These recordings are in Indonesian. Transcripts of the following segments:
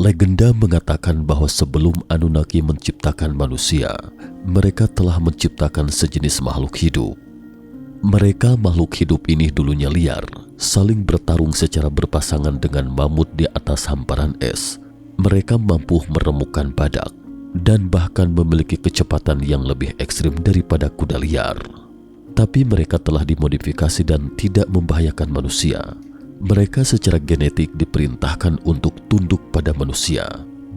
Legenda mengatakan bahwa sebelum Anunnaki menciptakan manusia, mereka telah menciptakan sejenis makhluk hidup. Mereka makhluk hidup ini dulunya liar, saling bertarung secara berpasangan dengan mamut di atas hamparan es. Mereka mampu meremukkan badak dan bahkan memiliki kecepatan yang lebih ekstrim daripada kuda liar. Tapi mereka telah dimodifikasi dan tidak membahayakan manusia. Mereka secara genetik diperintahkan untuk tunduk pada manusia,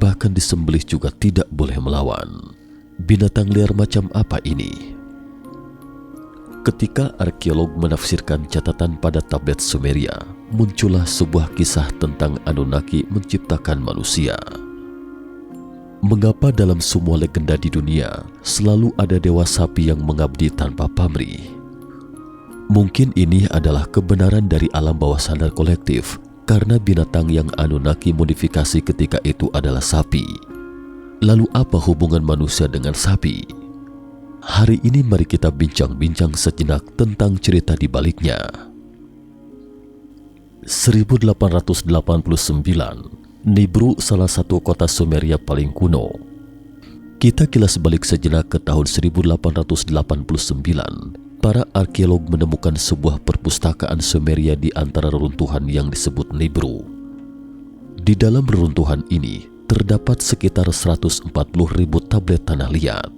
bahkan disembelih juga tidak boleh melawan. Binatang liar macam apa ini? Ketika arkeolog menafsirkan catatan pada tablet Sumeria, muncullah sebuah kisah tentang Anunnaki menciptakan manusia. Mengapa dalam semua legenda di dunia selalu ada dewa sapi yang mengabdi tanpa pamrih? Mungkin ini adalah kebenaran dari alam bawah sadar kolektif, karena binatang yang Anunnaki modifikasi ketika itu adalah sapi. Lalu apa hubungan manusia dengan sapi? Hari ini mari kita bincang-bincang sejenak tentang cerita di baliknya. 1889, Nibru salah satu kota Sumeria paling kuno. Kita kilas balik sejenak ke tahun 1889. Para arkeolog menemukan sebuah perpustakaan Sumeria di antara reruntuhan yang disebut Nibru. Di dalam reruntuhan ini terdapat sekitar 140.000 tablet tanah liat.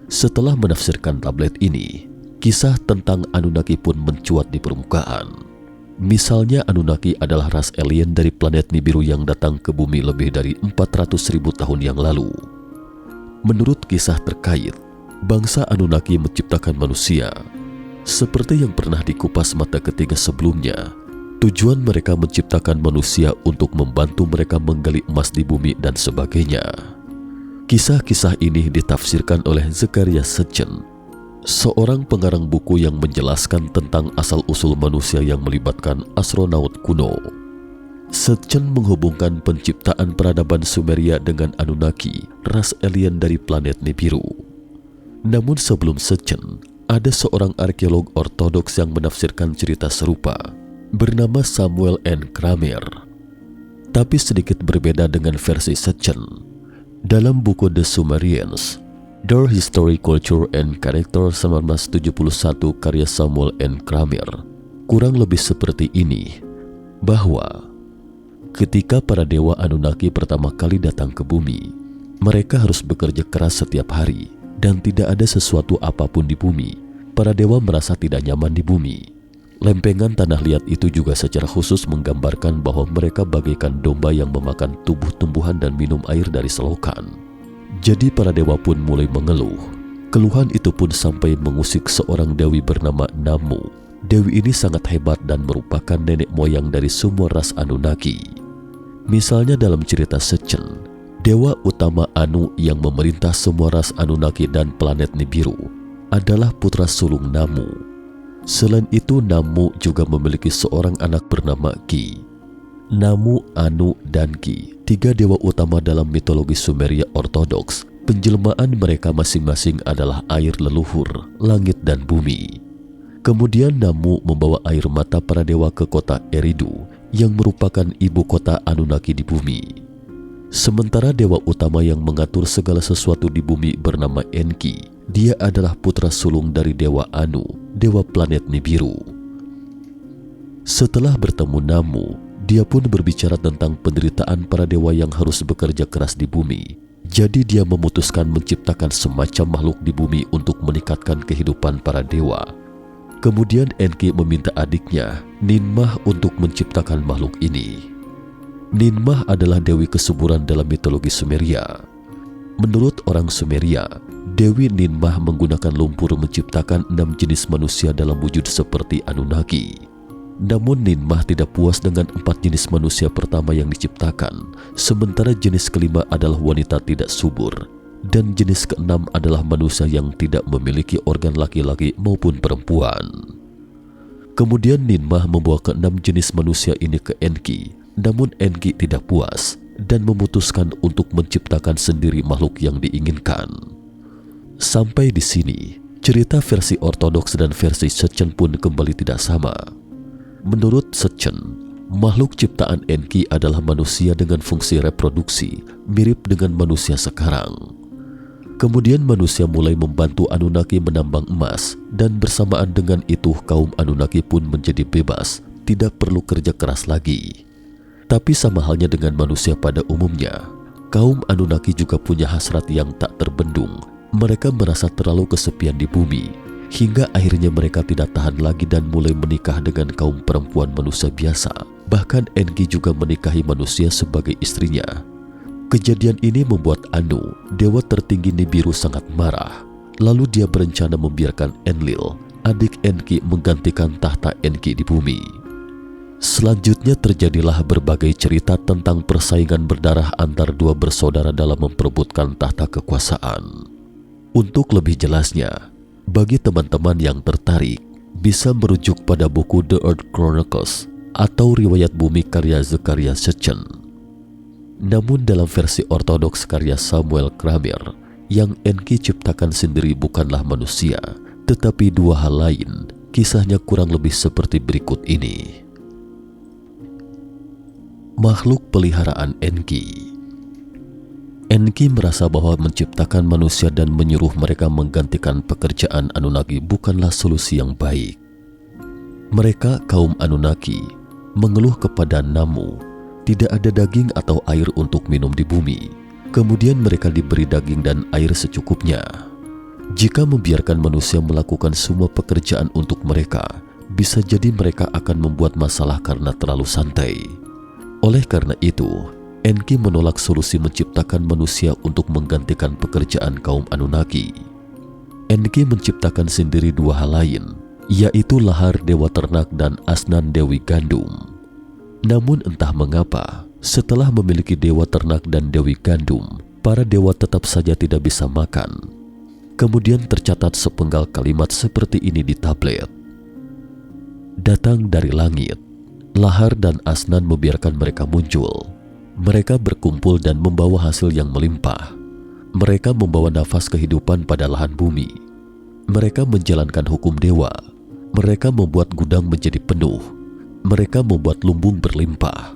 Setelah menafsirkan tablet ini, kisah tentang Anunnaki pun mencuat di permukaan. Misalnya Anunnaki adalah ras alien dari planet Nibiru yang datang ke bumi lebih dari 400.000 tahun yang lalu. Menurut kisah terkait, bangsa Anunnaki menciptakan manusia. Seperti yang pernah dikupas mata ketiga sebelumnya, tujuan mereka menciptakan manusia untuk membantu mereka menggali emas di bumi dan sebagainya. Kisah-kisah ini ditafsirkan oleh Zecharia Sitchin, seorang pengarang buku yang menjelaskan tentang asal-usul manusia yang melibatkan astronaut kuno. Sitchin menghubungkan penciptaan peradaban Sumeria dengan Anunnaki, ras alien dari planet Nibiru. Namun sebelum Sitchin, ada seorang arkeolog ortodoks yang menafsirkan cerita serupa, bernama Samuel N. Kramer. Tapi sedikit berbeda dengan versi Sitchin. Dalam buku The Sumerians, Their History, Culture, and Character 1971 karya Samuel N. Kramer, kurang lebih seperti ini, bahwa ketika para dewa Anunnaki pertama kali datang ke bumi, mereka harus bekerja keras setiap hari dan tidak ada sesuatu apapun di bumi. Para dewa merasa tidak nyaman di bumi. Lempengan tanah liat itu juga secara khusus menggambarkan bahwa mereka bagaikan domba yang memakan tubuh tumbuhan dan minum air dari selokan. Jadi para dewa pun mulai mengeluh. Keluhan itu pun sampai mengusik seorang dewi bernama Namu. Dewi ini sangat hebat dan merupakan nenek moyang dari semua ras Anunnaki. Misalnya dalam cerita Sitchin, dewa utama Anu yang memerintah semua ras Anunnaki dan planet Nibiru adalah putra sulung Namu. Selain itu, Namu juga memiliki seorang anak bernama Ki. Namu, Anu, dan Ki, tiga dewa utama dalam mitologi Sumeria ortodoks. Penjelmaan mereka masing-masing adalah air leluhur, langit, dan bumi. Kemudian Namu membawa air mata para dewa ke kota Eridu yang merupakan ibu kota Anunnaki di bumi. Sementara dewa utama yang mengatur segala sesuatu di bumi bernama Enki, dia adalah putra sulung dari dewa Anu, dewa planet Nibiru. Setelah bertemu Namu, dia pun berbicara tentang penderitaan para dewa yang harus bekerja keras di bumi. Jadi dia memutuskan menciptakan semacam makhluk di bumi untuk meningkatkan kehidupan para dewa. Kemudian Enki meminta adiknya, Ninmah, untuk menciptakan makhluk ini. Ninmah adalah dewi kesuburan dalam mitologi Sumeria. Menurut orang Sumeria, Dewi Ninmah menggunakan lumpur menciptakan 6 jenis manusia dalam wujud seperti Anunnaki. Namun Ninmah tidak puas dengan 4 jenis manusia pertama yang diciptakan, sementara jenis kelima adalah wanita tidak subur, dan jenis keenam adalah manusia yang tidak memiliki organ laki-laki maupun perempuan. Kemudian Ninmah membawa ke-6 jenis manusia ini ke Enki, namun Enki tidak puas dan memutuskan untuk menciptakan sendiri makhluk yang diinginkan. Sampai di sini, cerita versi ortodoks dan versi Sitchin pun kembali tidak sama. Menurut Sitchin, Makhluk ciptaan Enki adalah manusia dengan fungsi reproduksi mirip dengan manusia sekarang. Kemudian manusia mulai membantu Anunnaki menambang emas, dan bersamaan dengan itu kaum Anunnaki pun menjadi bebas, tidak perlu kerja keras lagi. Tapi sama halnya dengan manusia pada umumnya, kaum Anunnaki juga punya hasrat yang tak terbendung. Mereka merasa terlalu kesepian di bumi, hingga akhirnya mereka tidak tahan lagi dan mulai menikah dengan kaum perempuan manusia biasa. Bahkan Enki juga menikahi manusia sebagai istrinya. Kejadian ini membuat Anu, dewa tertinggi Nibiru, sangat marah. Lalu dia berencana membiarkan Enlil, adik Enki, menggantikan tahta Enki di bumi. Selanjutnya terjadilah berbagai cerita tentang persaingan berdarah antar dua bersaudara dalam memperebutkan tahta kekuasaan. Untuk lebih jelasnya, bagi teman-teman yang tertarik, bisa merujuk pada buku The Earth Chronicles atau Riwayat Bumi karya Zecharia Sitchin. Namun dalam versi ortodoks karya Samuel Kramer, yang Enki ciptakan sendiri bukanlah manusia, tetapi dua hal lain. Kisahnya kurang lebih seperti berikut ini. Makhluk peliharaan Enki. Enki merasa bahwa menciptakan manusia dan menyuruh mereka menggantikan pekerjaan Anunnaki bukanlah solusi yang baik. Mereka, kaum Anunnaki, mengeluh kepada Namu, tidak ada daging atau air untuk minum di bumi. Kemudian mereka diberi daging dan air secukupnya. Jika membiarkan manusia melakukan semua pekerjaan untuk mereka, bisa jadi mereka akan membuat masalah karena terlalu santai. Oleh karena itu, Enki menolak solusi menciptakan manusia untuk menggantikan pekerjaan kaum Anunnaki. Enki menciptakan sendiri dua hal lain, yaitu Lahar dewa ternak dan Asnan dewi gandum. Namun entah mengapa, setelah memiliki dewa ternak dan dewi gandum, para dewa tetap saja tidak bisa makan. Kemudian tercatat sepenggal kalimat seperti ini di tablet. Datang dari langit, Lahar dan Asnan membiarkan mereka muncul. Mereka berkumpul dan membawa hasil yang melimpah. Mereka membawa nafas kehidupan pada lahan bumi. Mereka menjalankan hukum dewa. Mereka membuat gudang menjadi penuh. Mereka membuat lumbung berlimpah.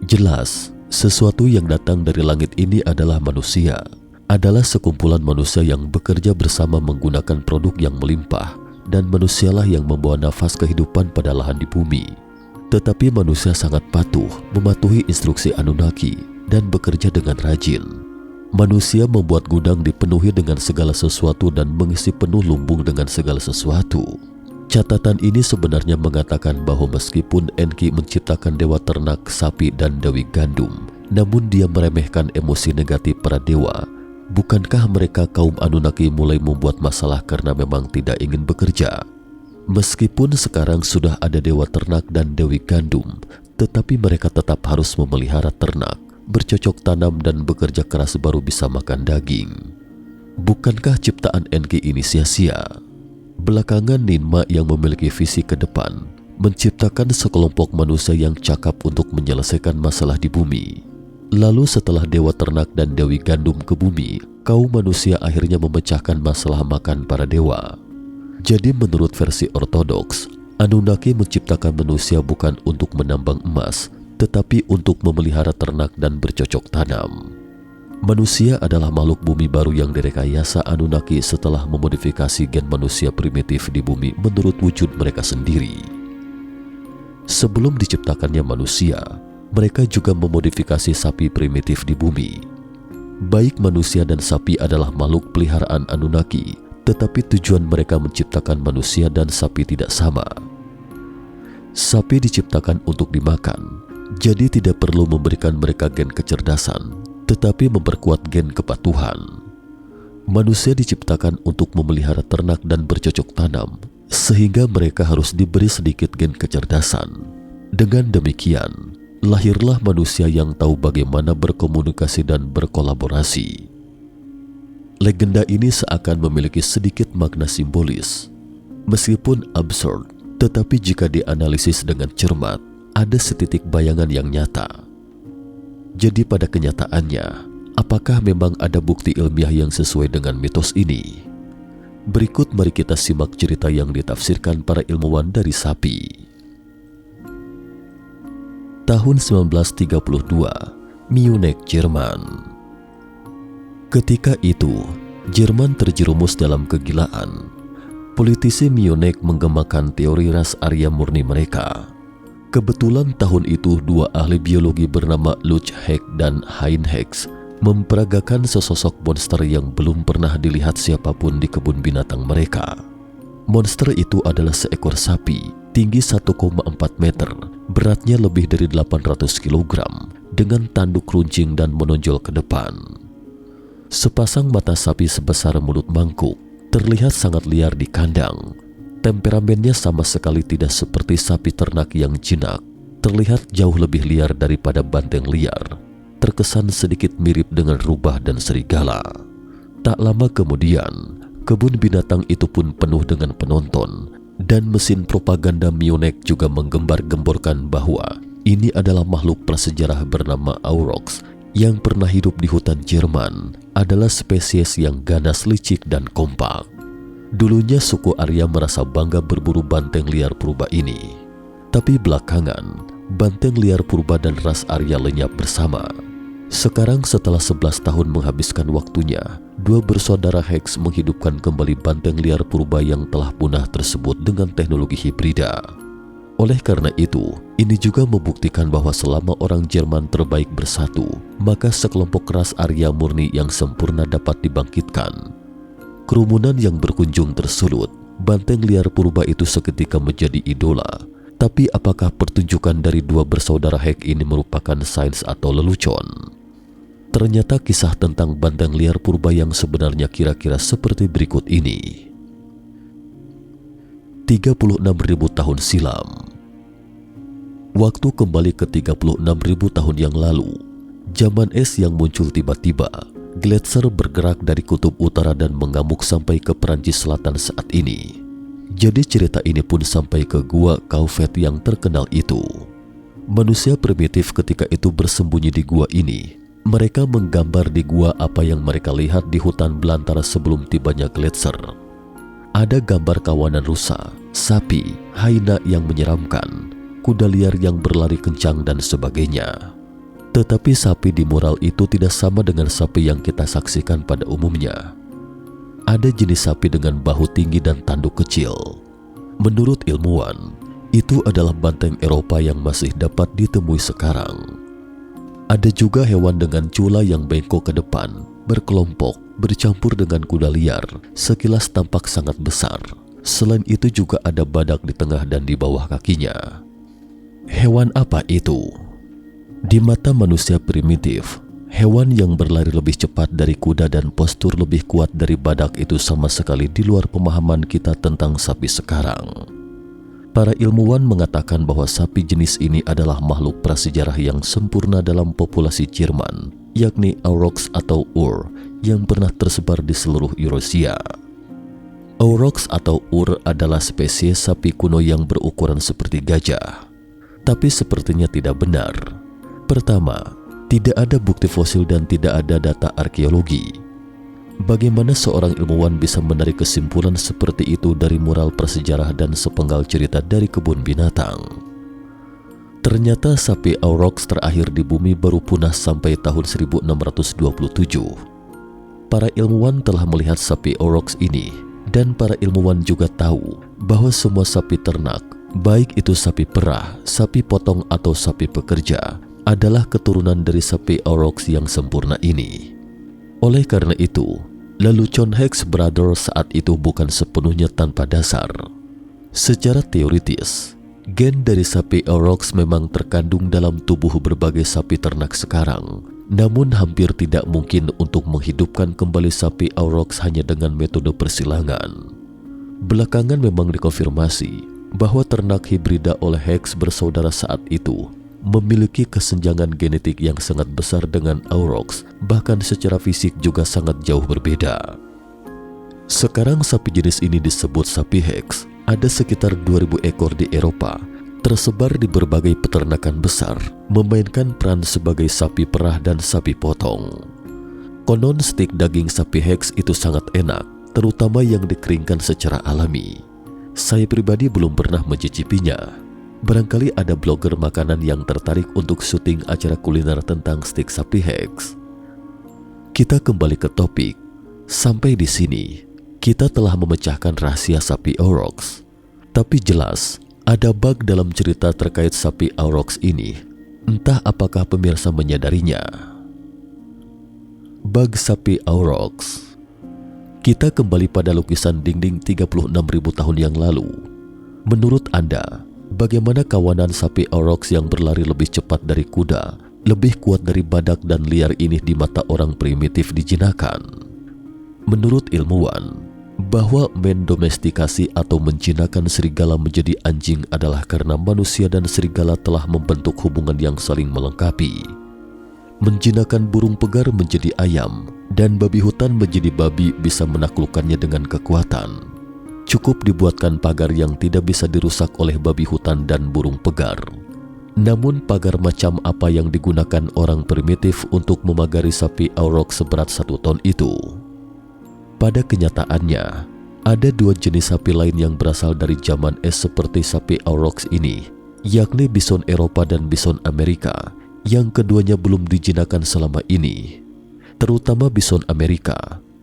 Jelas, sesuatu yang datang dari langit ini adalah manusia. Adalah sekumpulan manusia yang bekerja bersama menggunakan produk yang melimpah, dan manusialah yang membawa nafas kehidupan pada lahan di bumi. Tetapi manusia sangat patuh mematuhi instruksi Anunnaki dan bekerja dengan rajin. Manusia membuat gudang dipenuhi dengan segala sesuatu dan mengisi penuh lumbung dengan segala sesuatu. Catatan ini sebenarnya mengatakan bahwa meskipun Enki menciptakan dewa ternak, sapi, dan dewi gandum, namun dia meremehkan emosi negatif para dewa. Bukankah mereka kaum Anunnaki mulai membuat masalah karena memang tidak ingin bekerja? Meskipun sekarang sudah ada dewa ternak dan dewi gandum, tetapi mereka tetap harus memelihara ternak, bercocok tanam dan bekerja keras baru bisa makan daging. Bukankah ciptaan Enki ini sia-sia? Belakangan Ninma yang memiliki visi ke depan menciptakan sekelompok manusia yang cakap untuk menyelesaikan masalah di bumi. Lalu setelah dewa ternak dan dewi gandum ke bumi, kaum manusia akhirnya memecahkan masalah makan para dewa. Jadi menurut versi ortodoks, Anunnaki menciptakan manusia bukan untuk menambang emas, tetapi untuk memelihara ternak dan bercocok tanam. Manusia adalah makhluk bumi baru yang direkayasa Anunnaki setelah memodifikasi gen manusia primitif di bumi menurut wujud mereka sendiri. Sebelum diciptakannya manusia, mereka juga memodifikasi sapi primitif di bumi. Baik manusia dan sapi adalah makhluk peliharaan Anunnaki, tetapi tujuan mereka menciptakan manusia dan sapi tidak sama. Sapi diciptakan untuk dimakan, jadi tidak perlu memberikan mereka gen kecerdasan, tetapi memperkuat gen kepatuhan. Manusia diciptakan untuk memelihara ternak dan bercocok tanam, sehingga mereka harus diberi sedikit gen kecerdasan. Dengan demikian, lahirlah manusia yang tahu bagaimana berkomunikasi dan berkolaborasi. Legenda ini seakan memiliki sedikit makna simbolis. Meskipun absurd, tetapi jika dianalisis dengan cermat, ada setitik bayangan yang nyata. Jadi pada kenyataannya, apakah memang ada bukti ilmiah yang sesuai dengan mitos ini? Berikut mari kita simak cerita yang ditafsirkan para ilmuwan dari sapi. tahun 1932, Munich, Jerman. Ketika itu, Jerman terjerumus dalam kegilaan. Politisi Munich menggemakan teori ras Arya murni mereka. Kebetulan tahun itu dua ahli biologi bernama Lutz Heck dan Hein Hex memperagakan sesosok monster yang belum pernah dilihat siapapun di kebun binatang mereka. Monster itu adalah seekor sapi, tinggi 1,4 meter, beratnya lebih dari 800 kg, dengan tanduk runcing dan menonjol ke depan. Sepasang mata sapi sebesar mulut mangkuk terlihat sangat liar di kandang. Temperamennya sama sekali tidak seperti sapi ternak yang jinak, terlihat jauh lebih liar daripada banteng liar. Terkesan sedikit mirip dengan rubah dan serigala. Tak lama kemudian, kebun binatang itu pun penuh dengan penonton, dan mesin propaganda Munich juga menggembar-gemborkan bahwa ini adalah makhluk prasejarah bernama Aurochs yang pernah hidup di hutan Jerman, adalah spesies yang ganas, licik, dan kompak. Dulunya suku Arya merasa bangga berburu banteng liar purba ini. Tapi belakangan, banteng liar purba dan ras Arya lenyap bersama. Sekarang setelah 11 tahun menghabiskan waktunya, dua bersaudara Hex menghidupkan kembali banteng liar purba yang telah punah tersebut dengan teknologi hibrida. Oleh karena itu, ini juga membuktikan bahwa selama orang Jerman terbaik bersatu, maka sekelompok ras Arya murni yang sempurna dapat dibangkitkan. Kerumunan yang berkunjung tersulut, banteng liar purba itu seketika menjadi idola. Tapi apakah pertunjukan dari dua bersaudara Heck ini merupakan sains atau lelucon? Ternyata kisah tentang banteng liar purba yang sebenarnya kira-kira seperti berikut ini. 36.000 tahun silam. Waktu kembali ke 36.000 tahun yang lalu. Zaman es yang muncul tiba-tiba. Gletser bergerak dari kutub utara dan mengamuk sampai ke Perancis Selatan saat ini. Jadi cerita ini pun sampai ke gua Kauvet yang terkenal itu. Manusia primitif ketika itu bersembunyi di gua ini. Mereka menggambar di gua apa yang mereka lihat di hutan belantara sebelum tibanya Gletser. Ada gambar kawanan rusa, sapi, hyena yang menyeramkan, kuda liar yang berlari kencang dan sebagainya. Tetapi sapi di mural itu tidak sama dengan sapi yang kita saksikan pada umumnya. Ada jenis sapi dengan bahu tinggi dan tanduk kecil. Menurut ilmuwan, itu adalah banteng Eropa yang masih dapat ditemui sekarang. Ada juga hewan dengan cula yang bengkok ke depan, berkelompok, bercampur dengan kuda liar, sekilas tampak sangat besar. Selain itu juga ada badak di tengah dan di bawah kakinya. Hewan apa itu? Di mata manusia primitif, hewan yang berlari lebih cepat dari kuda dan postur lebih kuat dari badak itu sama sekali di luar pemahaman kita tentang sapi sekarang. Para ilmuwan mengatakan bahwa sapi jenis ini adalah makhluk prasejarah yang sempurna dalam populasi Jerman, yakni Aurochs atau Ur, yang pernah tersebar di seluruh Eurasia. Aurochs atau Ur adalah spesies sapi kuno yang berukuran seperti gajah. Tapi sepertinya tidak benar. Pertama, tidak ada bukti fosil dan tidak ada data arkeologi. Bagaimana seorang ilmuwan bisa menarik kesimpulan seperti itu dari mural prasejarah dan sepenggal cerita dari kebun binatang? Ternyata sapi Aurochs terakhir di bumi baru punah sampai tahun 1627. Para ilmuwan telah melihat sapi Aurochs ini, dan para ilmuwan juga tahu bahwa semua sapi ternak, baik itu sapi perah, sapi potong atau sapi pekerja, adalah keturunan dari sapi Aurochs yang sempurna ini. Oleh karena itu, lelucon Hex Brothers saat itu bukan sepenuhnya tanpa dasar. Secara teoritis, gen dari sapi Aurochs memang terkandung dalam tubuh berbagai sapi ternak sekarang. Namun hampir tidak mungkin untuk menghidupkan kembali sapi Aurochs hanya dengan metode persilangan. Belakangan memang dikonfirmasi bahwa ternak hibrida oleh Hex bersaudara saat itu memiliki kesenjangan genetik yang sangat besar dengan Aurochs, bahkan secara fisik juga sangat jauh berbeda. Sekarang sapi jenis ini disebut sapi Hex. Ada sekitar 2.000 ekor di Eropa, tersebar di berbagai peternakan besar, memainkan peran sebagai sapi perah dan sapi potong. Konon stik daging sapi Hex itu sangat enak, terutama yang dikeringkan secara alami. Saya pribadi belum pernah mencicipinya. Barangkali ada blogger makanan yang tertarik untuk syuting acara kuliner tentang stik sapi Hex. Kita kembali ke topik. Sampai di sini, kita telah memecahkan rahasia sapi Aurochs. Tapi jelas, ada bug dalam cerita terkait sapi Aurochs ini. Entah apakah pemirsa menyadarinya. Bug sapi Aurochs. Kita kembali pada lukisan dinding 36.000 tahun yang lalu. Menurut Anda, bagaimana kawanan sapi Aurochs yang berlari lebih cepat dari kuda, lebih kuat dari badak dan liar ini di mata orang primitif dijinakan? Menurut ilmuwan, bahwa mendomestikasi atau menjinakkan serigala menjadi anjing adalah karena manusia dan serigala telah membentuk hubungan yang saling melengkapi. Menjinakkan burung pegar menjadi ayam dan babi hutan menjadi babi bisa menaklukkannya dengan kekuatan. Cukup dibuatkan pagar yang tidak bisa dirusak oleh babi hutan dan burung pegar. Namun pagar macam apa yang digunakan orang primitif untuk memagari sapi Aurochs seberat 1 ton itu? Pada kenyataannya, ada 2 jenis sapi lain yang berasal dari zaman es seperti sapi Aurochs ini, yakni bison Eropa dan bison Amerika, yang keduanya belum dijinakkan selama ini. Terutama bison Amerika,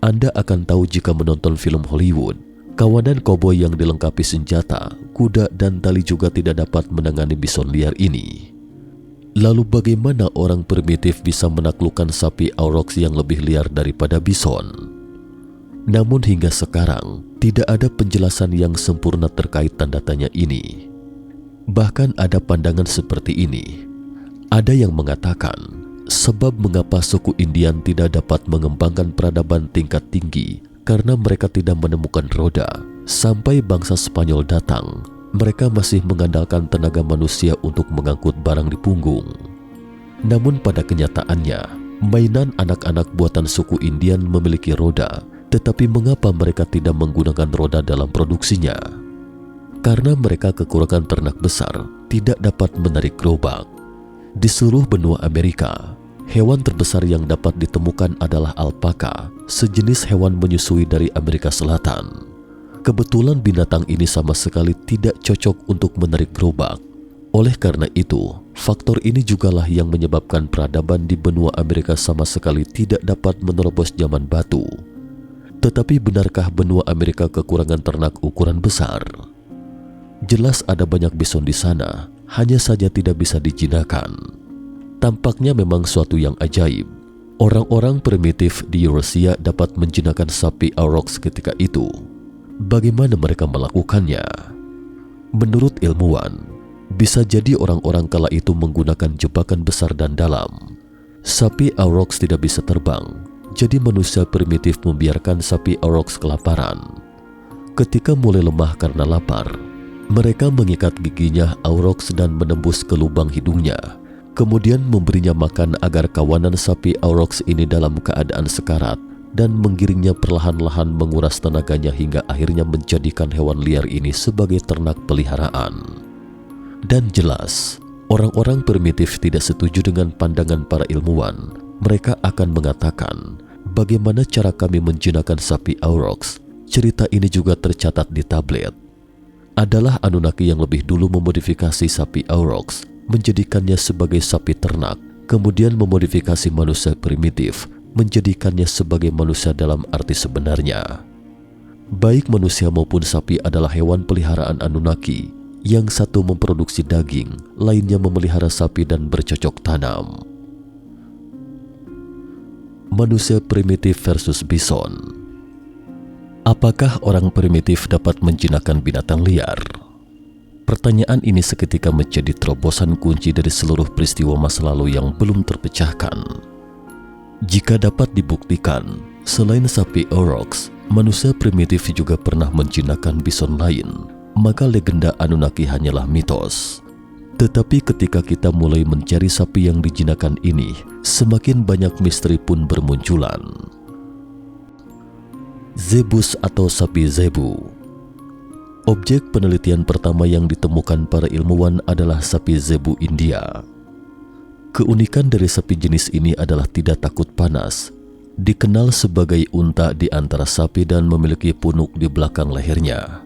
Anda akan tahu jika menonton film Hollywood. Kawanan koboi yang dilengkapi senjata, kuda, dan tali juga tidak dapat menangani bison liar ini. Lalu bagaimana orang primitif bisa menaklukkan sapi Aurochs yang lebih liar daripada bison? Namun hingga sekarang, tidak ada penjelasan yang sempurna terkait tanda tanya ini. Bahkan ada pandangan seperti ini. Ada yang mengatakan, sebab mengapa suku Indian tidak dapat mengembangkan peradaban tingkat tinggi karena mereka tidak menemukan roda. Sampai bangsa Spanyol datang, mereka masih mengandalkan tenaga manusia untuk mengangkut barang di punggung. Namun pada kenyataannya, mainan anak-anak buatan suku Indian memiliki roda, tetapi mengapa mereka tidak menggunakan roda dalam produksinya? Karena mereka kekurangan ternak besar, tidak dapat menarik gerobak. Di seluruh benua Amerika, hewan terbesar yang dapat ditemukan adalah alpaka, sejenis hewan menyusui dari Amerika Selatan. Kebetulan binatang ini sama sekali tidak cocok untuk menarik gerobak. Oleh karena itu, faktor ini jugalah yang menyebabkan peradaban di benua Amerika sama sekali tidak dapat menerobos zaman batu. Tetapi benarkah benua Amerika kekurangan ternak ukuran besar? Jelas ada banyak bison di sana, hanya saja tidak bisa dijinakkan. Tampaknya memang suatu yang ajaib. Orang-orang primitif di Eurasia dapat menjinakkan sapi Aurochs ketika itu. Bagaimana mereka melakukannya? Menurut ilmuwan, bisa jadi orang-orang kala itu menggunakan jebakan besar dan dalam. Sapi Aurochs tidak bisa terbang, jadi manusia primitif membiarkan sapi Aurochs kelaparan. Ketika mulai lemah karena lapar, mereka mengikat giginya Aurochs dan menembus ke lubang hidungnya. Kemudian memberinya makan agar kawanan sapi Aurochs ini dalam keadaan sekarat dan menggiringnya perlahan-lahan menguras tenaganya hingga akhirnya menjadikan hewan liar ini sebagai ternak peliharaan. Dan jelas, orang-orang primitif tidak setuju dengan pandangan para ilmuwan. Mereka akan mengatakan, bagaimana cara kami menjinakkan sapi Aurochs? Cerita ini juga tercatat di tablet. Adalah Anunnaki yang lebih dulu memodifikasi sapi Aurochs, menjadikannya sebagai sapi ternak, kemudian memodifikasi manusia primitif, menjadikannya sebagai manusia dalam arti sebenarnya. Baik manusia maupun sapi adalah hewan peliharaan Anunnaki, yang satu memproduksi daging, lainnya memelihara sapi dan bercocok tanam. Manusia primitif versus bison. Apakah orang primitif dapat menjinakkan binatang liar? Pertanyaan ini seketika menjadi terobosan kunci dari seluruh peristiwa masa lalu yang belum terpecahkan. Jika dapat dibuktikan, selain sapi Aurochs, manusia primitif juga pernah menjinakkan bison lain, maka legenda Anunnaki hanyalah mitos. Tetapi ketika kita mulai mencari sapi yang dijinakkan ini, semakin banyak misteri pun bermunculan. Zebus atau sapi zebu. Objek penelitian pertama yang ditemukan para ilmuwan adalah sapi zebu India. Keunikan dari sapi jenis ini adalah tidak takut panas, dikenal sebagai unta di antara sapi dan memiliki punuk di belakang lehernya.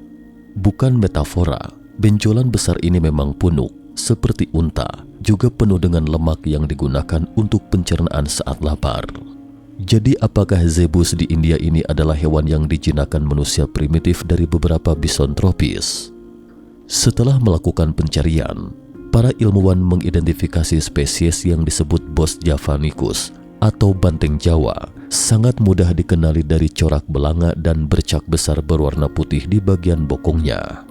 Bukan metafora, Benjolan besar ini memang punuk, seperti unta, juga penuh dengan lemak yang digunakan untuk pencernaan saat lapar. Jadi apakah zebus di India ini adalah hewan yang dijinakan manusia primitif dari beberapa bison tropis? Setelah melakukan pencarian, para ilmuwan mengidentifikasi spesies yang disebut Bos javanicus atau banteng Jawa, sangat mudah dikenali dari corak belanga dan bercak besar berwarna putih di bagian bokongnya.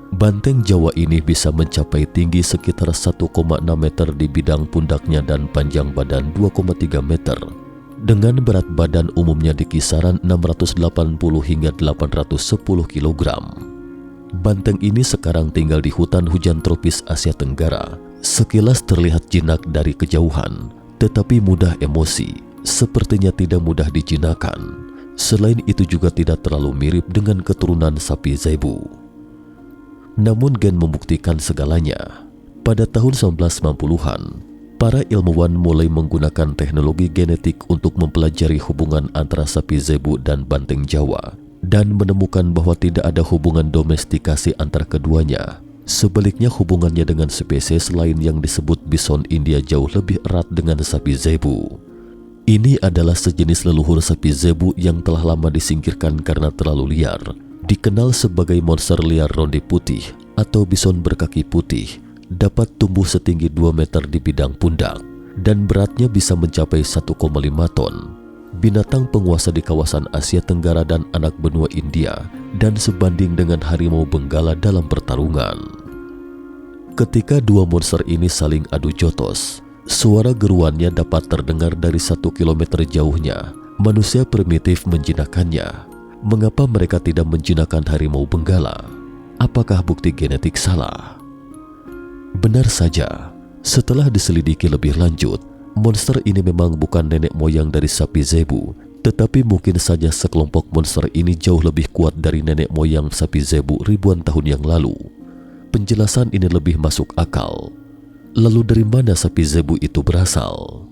Banteng Jawa ini bisa mencapai tinggi sekitar 1,6 meter di bidang pundaknya dan panjang badan 2,3 meter, dengan berat badan umumnya di kisaran 680 hingga 810 kg. Banteng ini sekarang tinggal di hutan hujan tropis Asia Tenggara. Sekilas terlihat jinak dari kejauhan, tetapi mudah emosi, sepertinya tidak mudah dijinakkan. Selain itu juga tidak terlalu mirip dengan keturunan sapi zebu. Namun gen membuktikan segalanya. Pada tahun 1990-an, para ilmuwan mulai menggunakan teknologi genetik untuk mempelajari hubungan antara sapi zebu dan banteng Jawa dan menemukan bahwa tidak ada hubungan domestikasi antara keduanya. Sebaliknya, hubungannya dengan spesies lain yang disebut bison India jauh lebih erat dengan sapi zebu. Ini adalah sejenis leluhur sapi zebu yang telah lama disingkirkan karena terlalu liar. Dikenal sebagai monster liar ronde putih atau bison berkaki putih, dapat tumbuh setinggi 2 meter di bidang pundak dan beratnya bisa mencapai 1,5 ton. Binatang penguasa di kawasan Asia Tenggara dan anak benua India dan sebanding dengan harimau Benggala dalam pertarungan. Ketika dua monster ini saling adu jotos, suara geruannya dapat terdengar dari 1 kilometer jauhnya. Manusia primitif menjinakkannya. Mengapa mereka tidak menjinakkan harimau Benggala? Apakah bukti genetik salah? Benar saja, setelah diselidiki lebih lanjut, monster ini memang bukan nenek moyang dari sapi zebu, tetapi mungkin saja sekelompok monster ini jauh lebih kuat dari nenek moyang sapi zebu ribuan tahun yang lalu. Penjelasan ini lebih masuk akal. Lalu dari mana sapi zebu itu berasal?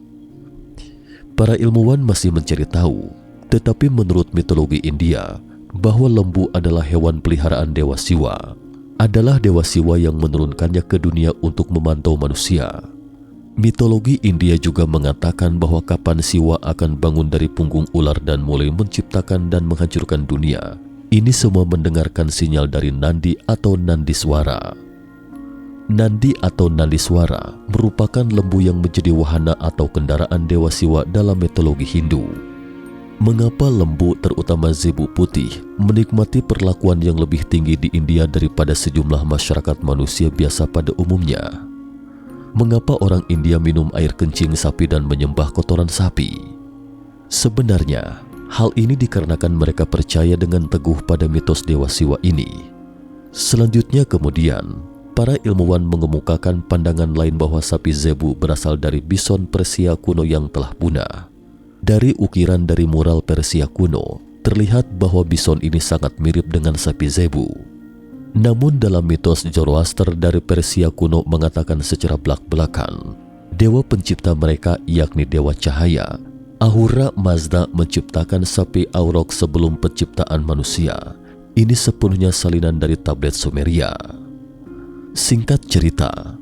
Para ilmuwan masih mencari tahu. Tetapi menurut mitologi India, bahwa lembu adalah hewan peliharaan Dewa Siwa, adalah Dewa Siwa yang menurunkannya ke dunia untuk memantau manusia. Mitologi India juga mengatakan bahwa kapan Siwa akan bangun dari punggung ular dan mulai menciptakan dan menghancurkan dunia, ini semua mendengarkan sinyal dari Nandi atau Nandiswara. Nandi atau Nandiswara merupakan lembu yang menjadi wahana atau kendaraan Dewa Siwa dalam mitologi Hindu. Mengapa lembu, terutama zebu putih, menikmati perlakuan yang lebih tinggi di India daripada sejumlah masyarakat manusia biasa pada umumnya? Mengapa orang India minum air kencing sapi dan menyembah kotoran sapi? Sebenarnya, hal ini dikarenakan mereka percaya dengan teguh pada mitos Dewa Siwa ini. Selanjutnya kemudian, para ilmuwan mengemukakan pandangan lain bahwa sapi zebu berasal dari bison Persia kuno yang telah punah. Dari ukiran dari mural Persia kuno, terlihat bahwa bison ini sangat mirip dengan sapi zebu. Namun dalam mitos Zoroaster dari Persia kuno mengatakan secara belak-belakan, dewa pencipta mereka yakni Dewa Cahaya, Ahura Mazda menciptakan sapi Aurok sebelum penciptaan manusia. Ini sepenuhnya salinan dari tablet Sumeria. Singkat cerita,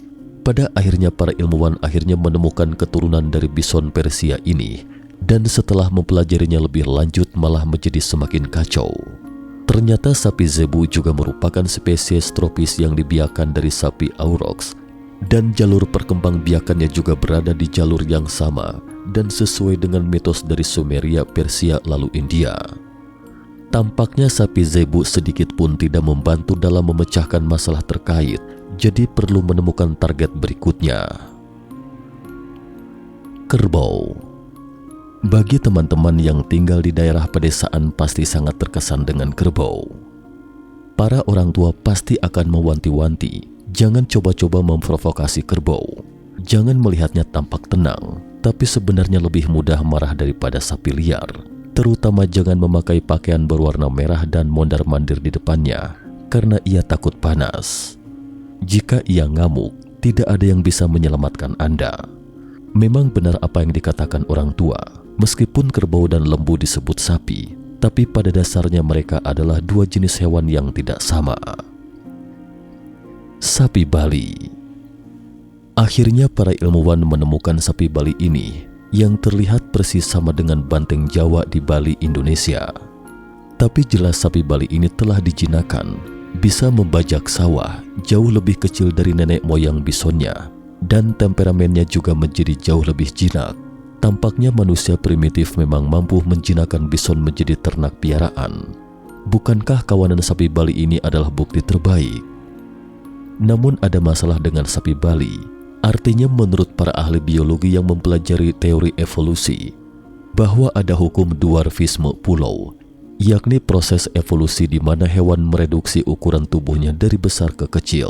pada akhirnya para ilmuwan akhirnya menemukan keturunan dari bison Persia ini. Dan setelah mempelajarinya lebih lanjut malah menjadi semakin kacau. Ternyata sapi zebu juga merupakan spesies tropis yang dibiakan dari sapi aurochs, dan jalur perkembangbiakannya juga berada di jalur yang sama dan sesuai dengan mitos dari Sumeria, Persia, lalu India. Tampaknya sapi zebu sedikit pun tidak membantu dalam memecahkan masalah terkait, jadi perlu menemukan target berikutnya. Kerbau. Bagi teman-teman yang tinggal di daerah pedesaan pasti sangat terkesan dengan kerbau. Para orang tua pasti akan mewanti-wanti, jangan coba-coba memprovokasi kerbau. Jangan melihatnya tampak tenang, tapi sebenarnya lebih mudah marah daripada sapi liar. Terutama jangan memakai pakaian berwarna merah dan mondar-mandir di depannya, karena ia takut panas. Jika ia ngamuk, tidak ada yang bisa menyelamatkan Anda. Memang benar apa yang dikatakan orang tua. Meskipun kerbau dan lembu disebut sapi, tapi pada dasarnya mereka adalah dua jenis hewan yang tidak sama. sapi Bali. Akhirnya para ilmuwan menemukan sapi Bali ini yang terlihat persis sama dengan banteng Jawa di Bali, Indonesia. Tapi jelas sapi Bali ini telah dijinakan, bisa membajak sawah jauh lebih kecil dari nenek moyang bisonnya, dan temperamennya juga menjadi jauh lebih jinak. Tampaknya manusia primitif memang mampu menjinakkan bison menjadi ternak piaraan. Bukankah kawanan sapi Bali ini adalah bukti terbaik? Namun ada masalah dengan sapi Bali. Artinya menurut para ahli biologi yang mempelajari teori evolusi, bahwa ada hukum dwarfisme pulau, yakni proses evolusi di mana hewan mereduksi ukuran tubuhnya dari besar ke kecil.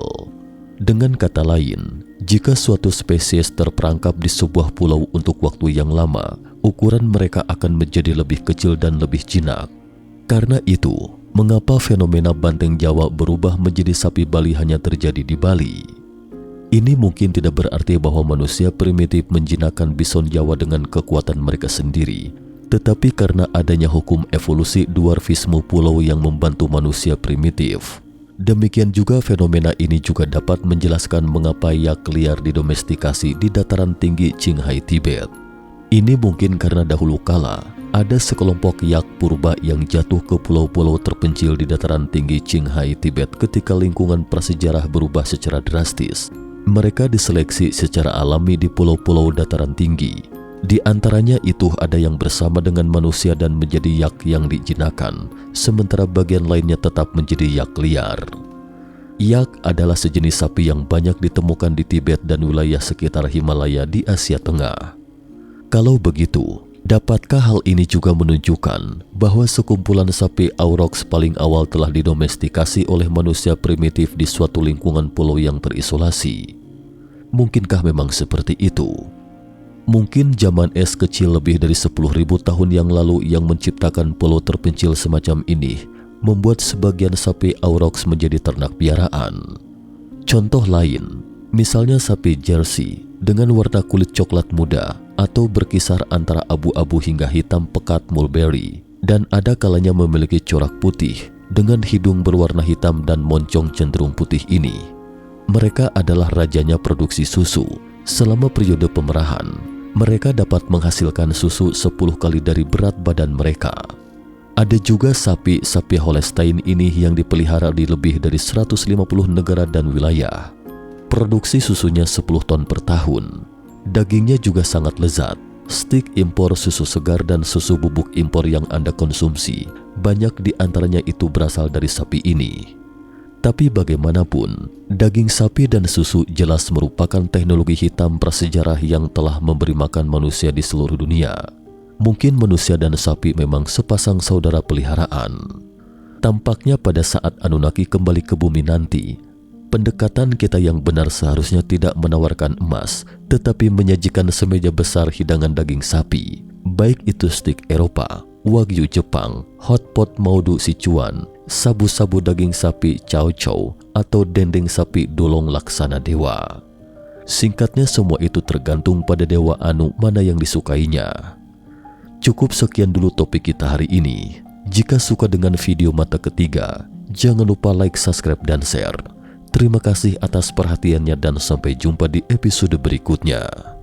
Dengan kata lain, jika suatu spesies terperangkap di sebuah pulau untuk waktu yang lama, ukuran mereka akan menjadi lebih kecil dan lebih jinak. Karena itu, mengapa fenomena banteng Jawa berubah menjadi sapi Bali hanya terjadi di Bali? Ini mungkin tidak berarti bahwa manusia primitif menjinakkan bison Jawa dengan kekuatan mereka sendiri, tetapi karena adanya hukum evolusi dwarfisme pulau yang membantu manusia primitif. Demikian juga fenomena ini juga dapat menjelaskan mengapa yak liar didomestikasi di dataran tinggi Qinghai, Tibet. Ini mungkin karena dahulu kala ada sekelompok yak purba yang jatuh ke pulau-pulau terpencil di dataran tinggi Qinghai, Tibet ketika lingkungan prasejarah berubah secara drastis. Mereka diseleksi secara alami di pulau-pulau dataran tinggi. Di antaranya itu ada yang bersama dengan manusia dan menjadi yak yang dijinakan, sementara bagian lainnya tetap menjadi yak liar. Yak adalah sejenis sapi yang banyak ditemukan di Tibet dan wilayah sekitar Himalaya di Asia Tengah. Kalau begitu, dapatkah hal ini juga menunjukkan bahwa sekumpulan sapi aurochs paling awal telah didomestikasi oleh manusia primitif di suatu lingkungan pulau yang terisolasi? Mungkinkah memang seperti itu? Mungkin zaman es kecil lebih dari 10.000 tahun yang lalu yang menciptakan pulau terpencil semacam ini membuat sebagian sapi aurochs menjadi ternak piaraan. Contoh lain, misalnya sapi Jersey dengan warna kulit coklat muda atau berkisar antara abu-abu hingga hitam pekat mulberry, dan ada kalanya memiliki corak putih dengan hidung berwarna hitam dan moncong cenderung putih ini. Mereka adalah rajanya produksi susu. Selama periode pemerahan, mereka dapat menghasilkan susu 10 kali dari berat badan mereka. Ada juga sapi-sapi Holstein ini yang dipelihara di lebih dari 150 negara dan wilayah. Produksi susunya 10 ton per tahun. Dagingnya juga sangat lezat. Stik impor susu segar dan susu bubuk impor yang Anda konsumsi, banyak di antaranya itu berasal dari sapi ini. Tapi bagaimanapun, daging sapi dan susu jelas merupakan teknologi hitam prasejarah yang telah memberi makan manusia di seluruh dunia. Mungkin manusia dan sapi memang sepasang saudara peliharaan. Tampaknya pada saat Anunnaki kembali ke bumi nanti, pendekatan kita yang benar seharusnya tidak menawarkan emas, tetapi menyajikan semeja besar hidangan daging sapi, baik itu stik Eropa, Wagyu Jepang, hotpot Maudu Sichuan, sabu-sabu daging sapi Chow Chow, atau dendeng sapi Dolong Laksana Dewa. Singkatnya, semua itu tergantung pada Dewa Anu mana yang disukainya. Cukup sekian dulu topik kita hari ini. Jika suka dengan video mata ketiga, jangan lupa like, subscribe, dan share. Terima kasih atas perhatiannya dan sampai jumpa di episode berikutnya.